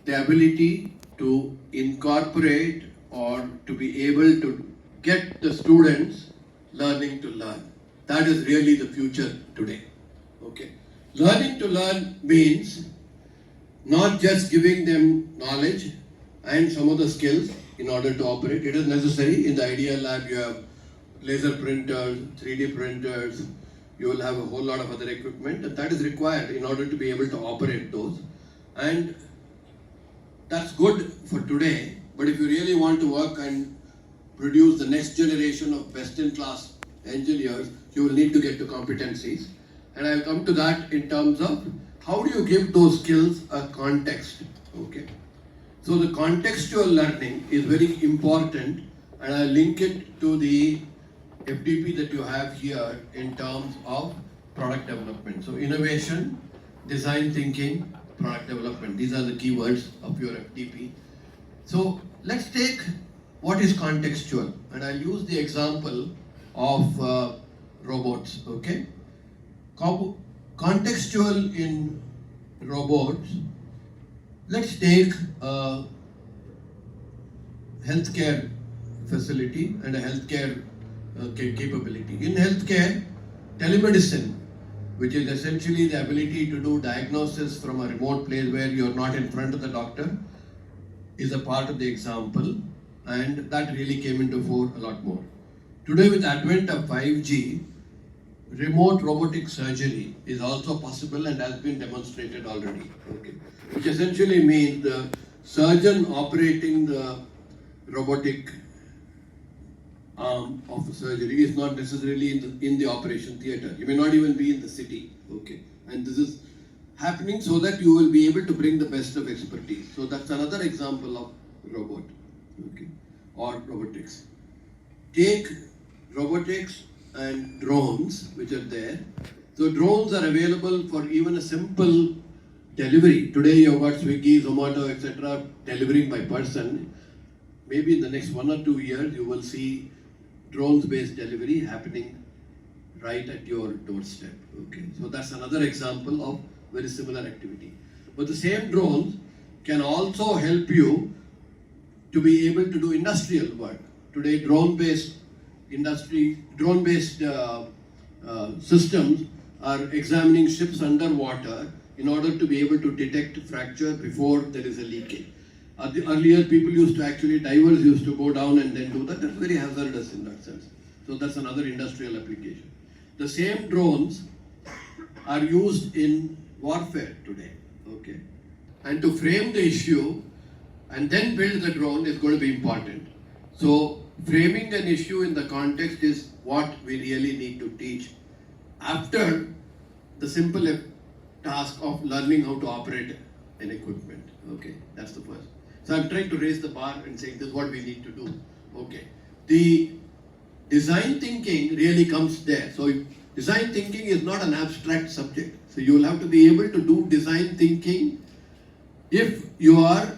the ability to incorporate or to be able to get the students learning to learn. That is really the future today. Okay. Learning to learn means not just giving them knowledge and some of the skills in order to operate. It is necessary. In the Idea Lab, you have laser printers, 3D printers, you will have a whole lot of other equipment, and that is required in order to be able to operate those. And that's good for today, but if you really want to work and produce the next generation of best-in-class engineers, you will need to get to competencies. And I'll come to that in terms of how do you give those skills a context. Okay. So the contextual learning is very important, and I'll link it to the FDP that you have here in terms of product development. So innovation, design thinking, product development. These are the keywords of your FDP. So let's take what is contextual, and I'll use the example of robots. Okay. Contextual in robots. Let's take a healthcare facility and a healthcare capability. In healthcare, telemedicine, which is essentially the ability to do diagnosis from a remote place where you're not in front of the doctor, is a part of the example, and that really came into fore a lot more. Today, with the advent of 5G, remote robotic surgery is also possible and has been demonstrated already. Okay. Which essentially means the surgeon operating the robotic arm of the surgery is not necessarily in the operation theater. You may not even be in the city. Okay. And this is happening so that you will be able to bring the best of expertise. So that's another example of robot. Okay. Or robotics. Take robotics and drones, which are there. So drones are available for even a simple delivery. Today you've got Swiggy, Zomato, etc. delivering by person. Maybe in the next 1 or 2 years you will see drones-based delivery happening right at your doorstep. Okay, so that's another example of very similar activity. But the same drones can also help you to be able to do industrial work. Today, drone-based systems are examining ships underwater in order to be able to detect fracture before there is a leakage. Earlier, divers used to go down and then do that. That's very hazardous in that sense. So that's another industrial application. The same drones are used in warfare today. Okay, and to frame the issue and then build the drone is going to be important. So framing an issue in the context is what we really need to teach after the simple task of learning how to operate an equipment. Okay, that's the first. So I'm trying to raise the bar and saying this is what we need to do. Okay, the design thinking really comes there. So design thinking is not an abstract subject. So you will have to be able to do design thinking if you are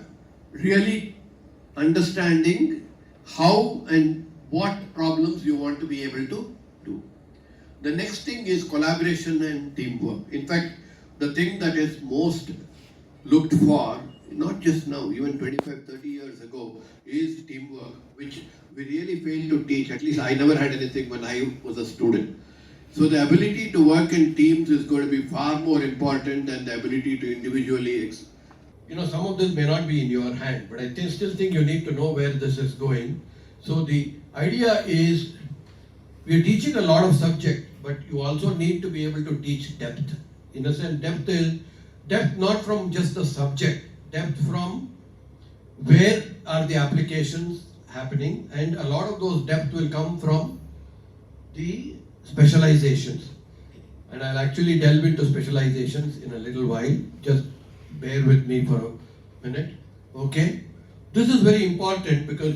really understanding how and what problems you want to be able to do. The next thing is collaboration and teamwork. In fact, the thing that is most looked for, not just now, even 25, 30 years ago, is teamwork, which we really failed to teach. At least I never had anything when I was a student. So the ability to work in teams is going to be far more important than the ability to individually. Some of this may not be in your hand, but I still think you need to know where this is going. So the idea is, we are teaching a lot of subject, but you also need to be able to teach depth. In a sense, depth is depth not from just the subject, depth from where are the applications happening, and a lot of those depth will come from the specializations. And I'll actually delve into specializations in a little while. Just bear with me for a minute. Okay? This is very important because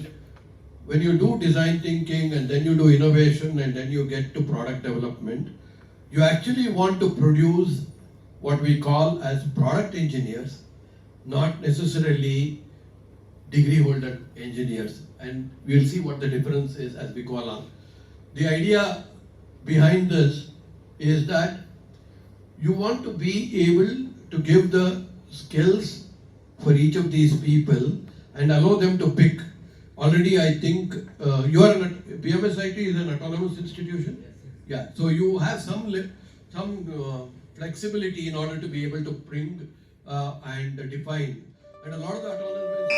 when you do design thinking and then you do innovation and then you get to product development, you actually want to produce what we call as product engineers, not necessarily degree holder engineers. And we'll see what the difference is as we go along. The idea behind this is that you want to be able to give the skills for each of these people and allow them to pick. Already, I think you are BMSIT is an autonomous institution. Yeah, so you have some flexibility in order to be able to bring and define. And a lot of the autonomous.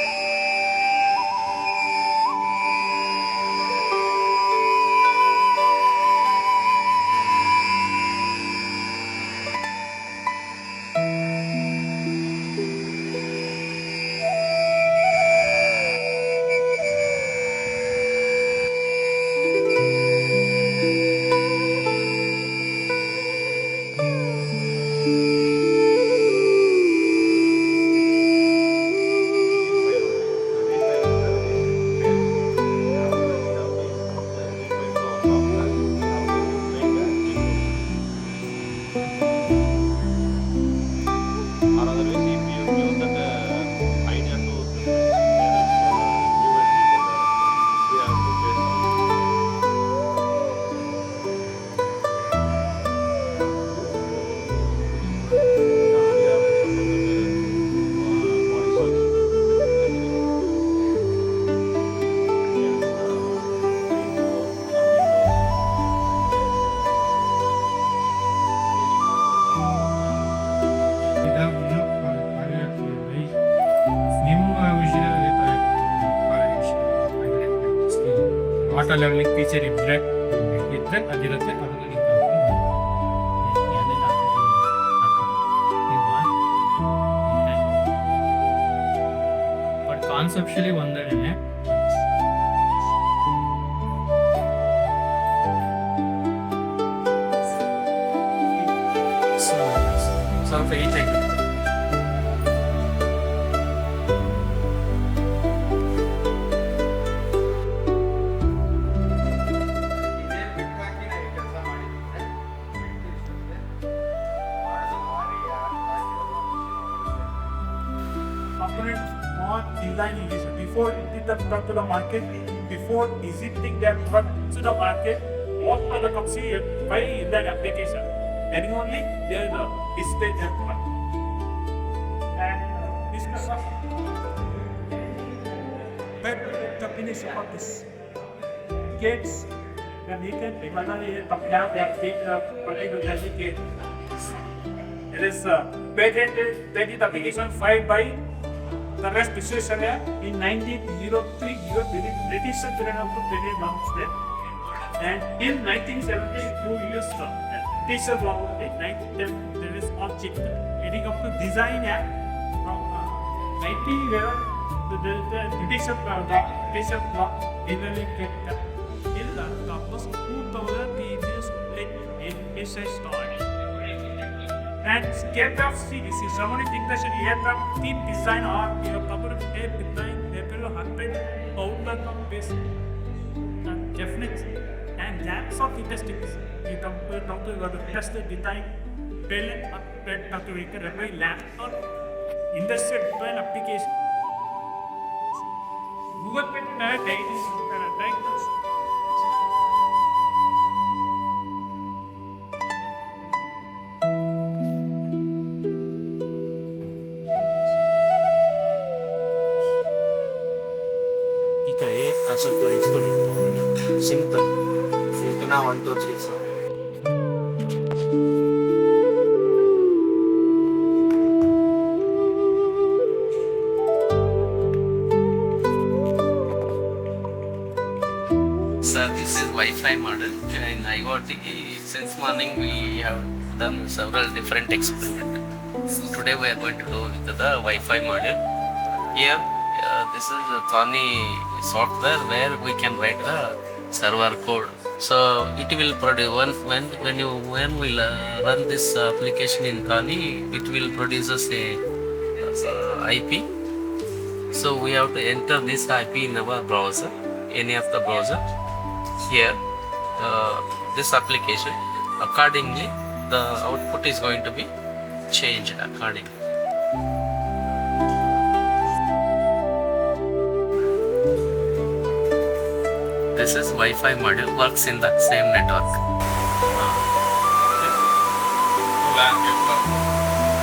Auto levelling feature ಇದ್ರೆ ಅದಿರುತ್ತೆ ಅದರಲ್ಲಿ but ಕಾನ್ಸೆಪ್ಷುಲಿ ಒಂದೇನೆ. ಸ್ವಲ್ಪ ಈಚೆ design initially before it the product to the market, before visiting that product to the market, what are the company by that application, and only there is a display that product. And discuss but the finish of this gates then he can evaluate the plan that take the particular gate. It is patented that is the application filed by the rest decision in 1903 British patent launched it, and in 1972 US British law in 1910 there is object leading up to design from 1911 the British law in the almost 2000 pages in essay story. And aircraft series is someone think that aircraft team design or proper air design level 100 outlook of base definite and gaps of statistics. You come to test the design build up to recovery lab or industrial design application. Google Pen diagnosis. Simple. Now 1, 2, 3, 4. Sir, this is Wi-Fi model. In IoT, since morning we have done several different experiments. Today we are going to do with the Wi-Fi model. Here, this is a Thorny software where we can write the server code. So it will produce when we run this application in Thorny, it will produce us a IP. So we have to enter this IP in our browser, any of the browser. Here, this application, accordingly, the output is going to be changed accordingly. This is Wi-Fi module, works in the same network.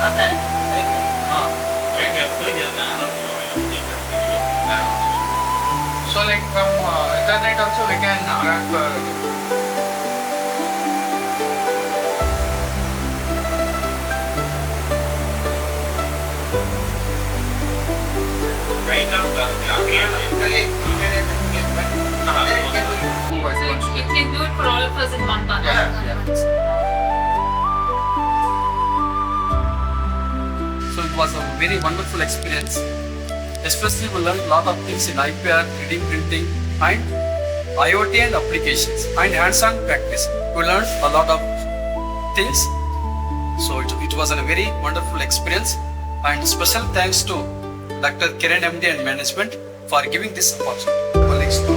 Okay. like from internet also we can It can do it for all of us in one month. So it was a very wonderful experience. Especially we learned a lot of things in IPR, 3D printing and IoT and applications and hands-on practice. We learned a lot of things. So it was a very wonderful experience, and special thanks to Dr. Kiran MD and management for giving this opportunity.